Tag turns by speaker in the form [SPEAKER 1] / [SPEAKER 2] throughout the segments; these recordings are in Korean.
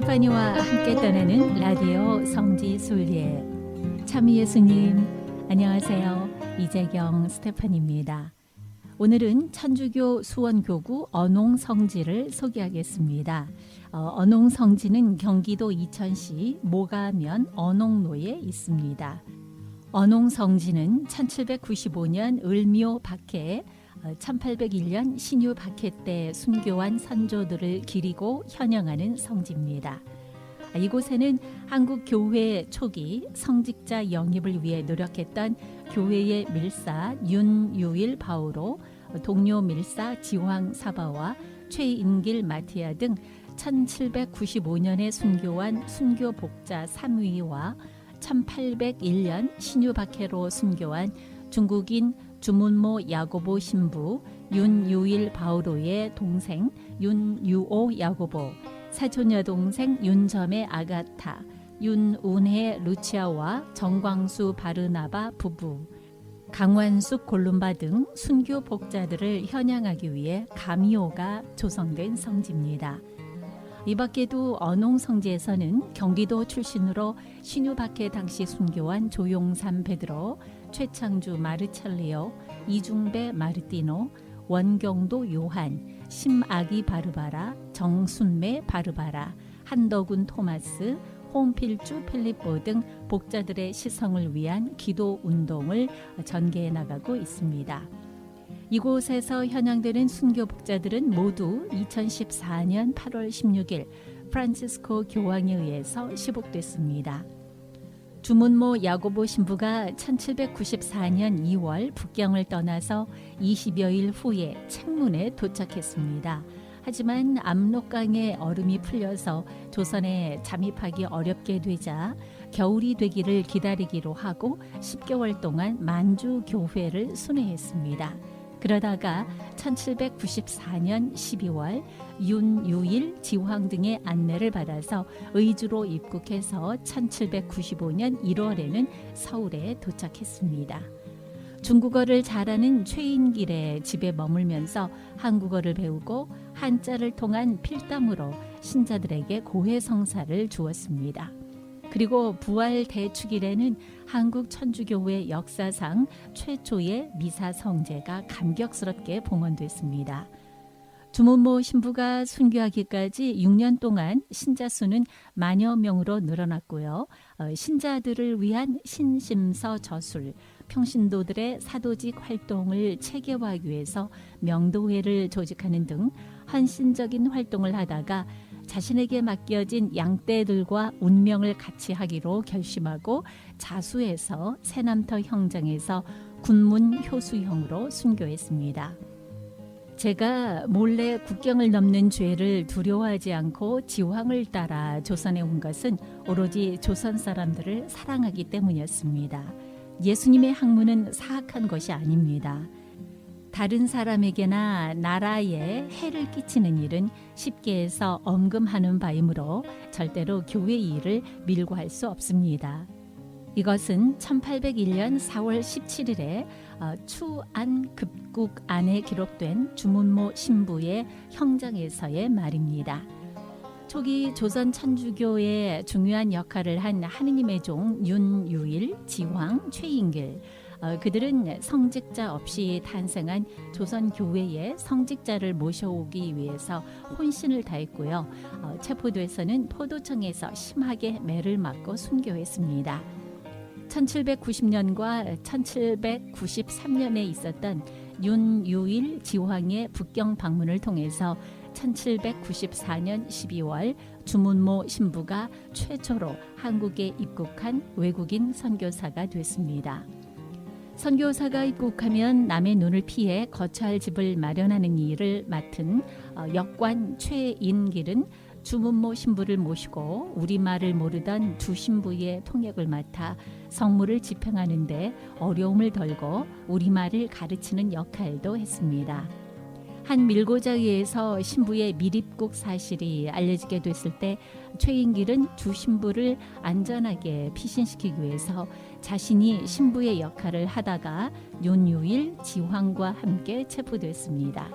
[SPEAKER 1] 스테파니와 함께 떠나는 라디오 성지순례. 참 예수님, 안녕하세요. 이재경 스테파니입니다. 오늘은 천주교 수원교구 언홍성지를 소개하겠습니다. 언홍성지는 경기도 이천시 모가면 언홍로에 있습니다. 언홍성지는 1795년 을묘 박해, 1801년 신유 박해 때 순교한 선조들을 기리고 현영하는 성지입니다. 이곳에는 한국 교회 초기 성직자 영입을 위해 노력했던 교회의 밀사 윤유일 바오로, 동료 밀사 지황 사바와 최인길 마티아 등 1795년에 순교한 순교 복자 3위와 1801년 신유 박해로 순교한 중국인 주문모 야고보 신부 윤유일 바오로의 동생 윤유오 야고보, 사촌 여동생 윤점의 아가타, 윤운혜 루치아와 정광수 바르나바 부부, 강완숙 골룸바 등 순교 복자들을 현양하기 위해 가미오가 조성된 성지입니다. 이 밖에도 언홍성지에서는 경기도 출신으로 신유박해 당시 순교한 조용삼 베드로, 최창주 마르첼리오, 이중배 마르티노, 원경도 요한, 심아기 바르바라, 정순매 바르바라, 한덕운 토마스, 홍필주 필리포 등 복자들의 시성을 위한 기도 운동을 전개해 나가고 있습니다. 이곳에서 현양되는 순교 복자들은 모두 2014년 8월 16일 프란치스코 교황에 의해서 시복됐습니다. 주문모 야고보 신부가 1794년 2월 북경을 떠나서 20여일 후에 책문에 도착했습니다. 하지만 압록강의 얼음이 풀려서 조선에 잠입하기 어렵게 되자 겨울이 되기를 기다리기로 하고 10개월 동안 만주 교회를 순회했습니다. 그러다가 1794년 12월 윤유일 지황 등의 안내를 받아서 의주로 입국해서 1795년 1월에는 서울에 도착했습니다. 중국어를 잘하는 최인길의 집에 머물면서 한국어를 배우고 한자를 통한 필담으로 신자들에게 고해성사를 주었습니다. 그리고 부활 대축일에는 한국 천주교회 역사상 최초의 미사 성제가 감격스럽게 봉헌됐습니다. 주문모 신부가 순교하기까지 6년 동안 신자 수는 만여 명으로 늘어났고요. 신자들을 위한 신심서 저술, 평신도들의 사도직 활동을 체계화하기 위해서 명도회를 조직하는 등 헌신적인 활동을 하다가 자신에게 맡겨진 양떼들과 운명을 같이 하기로 결심하고 자수해서 새남터 형장에서 군문 효수형으로 순교했습니다. 제가 몰래 국경을 넘는 죄를 두려워하지 않고 지황을 따라 조선에 온 것은 오로지 조선 사람들을 사랑하기 때문이었습니다. 예수님의 학문은 사악한 것이 아닙니다. 다른 사람에게나 나라에 해를 끼치는 일은 쉽게 해서 엄금하는 바이므로 절대로 교회 일을 밀고 할 수 없습니다. 이것은 1801년 4월 17일에 추안급국 안에 기록된 주문모 신부의 형장에서의 말입니다. 초기 조선 천주교의 중요한 역할을 한 하느님의 종 윤유일, 지황, 최인길, 그들은 성직자 없이 탄생한 조선 교회에 성직자를 모셔오기 위해서 혼신을 다했고요. 체포돼서는 포도청에서 심하게 매를 맞고 순교했습니다. 1790년과 1793년에 있었던 윤유일 지황의 북경 방문을 통해서 1794년 12월 주문모 신부가 최초로 한국에 입국한 외국인 선교사가 됐습니다. 선교사가 입국하면 남의 눈을 피해 거처할 집을 마련하는 일을 맡은 역관 최인길은 주문모 신부를 모시고 우리말을 모르던 두 신부의 통역을 맡아 성물을 집행하는 데 어려움을 덜고 우리말을 가르치는 역할도 했습니다. 한 밀고자에 의해서 신부의 밀입국 사실이 알려지게 됐을 때 최인길은 두 신부를 안전하게 피신시키기 위해서 자신이 신부의 역할을 하다가 윤유일, 지황과 함께 체포됐습니다.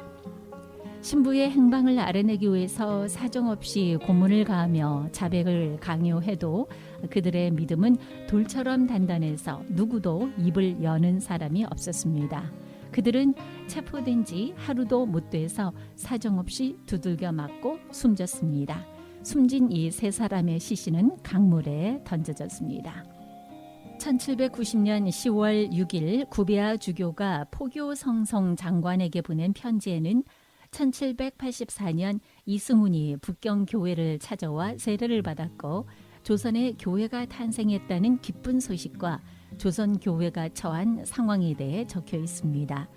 [SPEAKER 1] 신부의 행방을 알아내기 위해서 사정없이 고문을 가하며 자백을 강요해도 그들의 믿음은 돌처럼 단단해서 누구도 입을 여는 사람이 없었습니다. 그들은 체포된 지 하루도 못 돼서 사정없이 두들겨 맞고 숨졌습니다. 숨진 이 세 사람의 시신은 강물에 던져졌습니다. 1790년 10월 6일 구베아 주교가 포교 성성 장관에게 보낸 편지에는 1784년 이승훈이 북경교회를 찾아와 세례를 받았고 조선에 교회가 탄생했다는 기쁜 소식과 조선교회가 처한 상황에 대해 적혀 있습니다.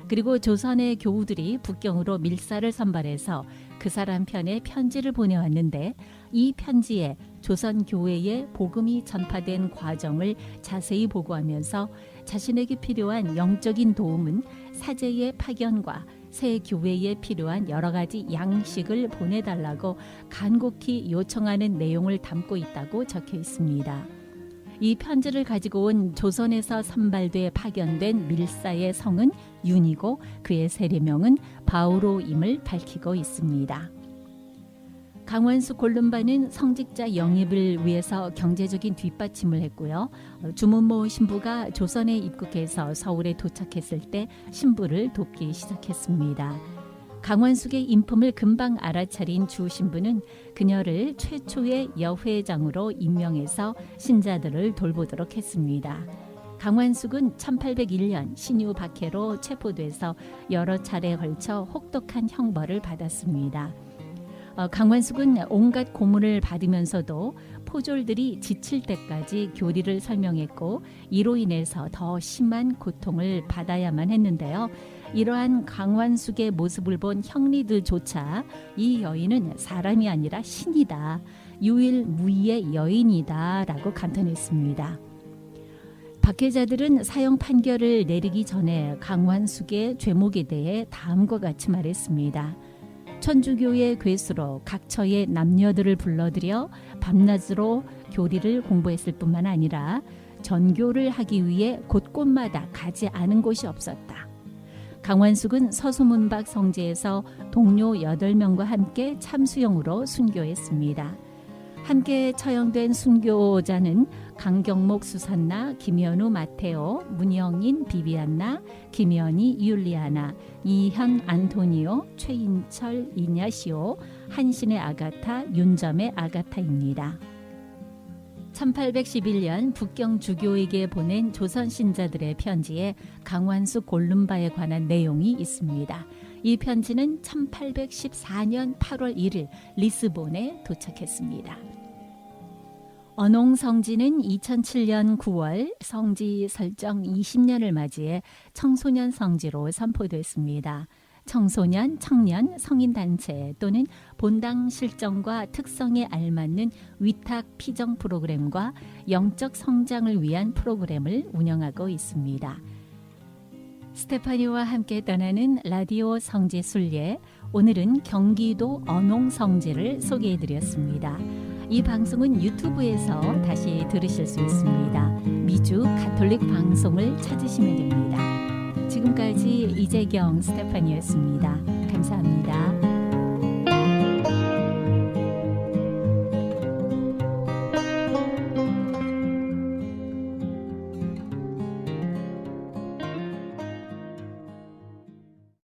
[SPEAKER 1] 그리고 조선의 교우들이 북경으로 밀사를 선발해서 그 사람 편에 편지를 보내왔는데 이 편지에 조선교회에 복음이 전파된 과정을 자세히 보고하면서 자신에게 필요한 영적인 도움은 사제의 파견과 새 교회에 필요한 여러 가지 양식을 보내달라고 간곡히 요청하는 내용을 담고 있다고 적혀 있습니다. 이 편지를 가지고 온 조선에서 선발돼 파견된 밀사의 성은 윤이고 그의 세례명은 바오로임을 밝히고 있습니다. 강원수 골룸바는 성직자 영입을 위해서 경제적인 뒷받침을 했고요. 주문모 신부가 조선에 입국해서 서울에 도착했을 때 신부를 돕기 시작했습니다. 강원숙의 인품을 금방 알아차린 주 신부는 그녀를 최초의 여회장으로 임명해서 신자들을 돌보도록 했습니다. 강원숙은 1801년 신유 박해로 체포돼서 여러 차례에 걸쳐 혹독한 형벌을 받았습니다. 강원숙은 온갖 고문을 받으면서도 포졸들이 지칠 때까지 교리를 설명했고 이로 인해서 더 심한 고통을 받아야만 했는데요. 이러한 강원숙의 모습을 본 형리들조차 이 여인은 사람이 아니라 신이다. 유일무이의 여인이다 라고 감탄했습니다. 박해자들은 사형 판결을 내리기 전에 강원숙의 죄목에 대해 다음과 같이 말했습니다. 천주교의 괴수로 각처의 남녀들을 불러들여 밤낮으로 교리를 공부했을 뿐만 아니라 전교를 하기 위해 곳곳마다 가지 않은 곳이 없었다. 강원숙은 서수문박 성지에서 동료 8명과 함께 참수형으로 순교했습니다. 함께 처형된 순교자는 강경목 수산나, 김현우 마테오, 문영인 비비안나, 김연희 율리아나, 이현 안토니오, 최인철 이냐시오, 한신의 아가타, 윤점의 아가타입니다. 1811년 북경 주교에게 보낸 조선 신자들의 편지에 강원숙 골룸바에 관한 내용이 있습니다. 이 편지는 1814년 8월 1일 리스본에 도착했습니다. 언홍성지는 2007년 9월 성지 설정 20년을 맞이해 청소년 성지로 선포됐습니다. 청소년, 청년, 성인단체 또는 본당 실정과 특성에 알맞는 위탁 피정 프로그램과 영적 성장을 위한 프로그램을 운영하고 있습니다. 스테파니와 함께 떠나는 라디오 성지 순례, 오늘은 경기도 언홍성지를 소개해드렸습니다. 이 방송은 유튜브에서 다시 들으실 수 있습니다. 미주 가톨릭 방송을 찾으시면 됩니다. 지금까지 이재경 스테파니였습니다. 감사합니다.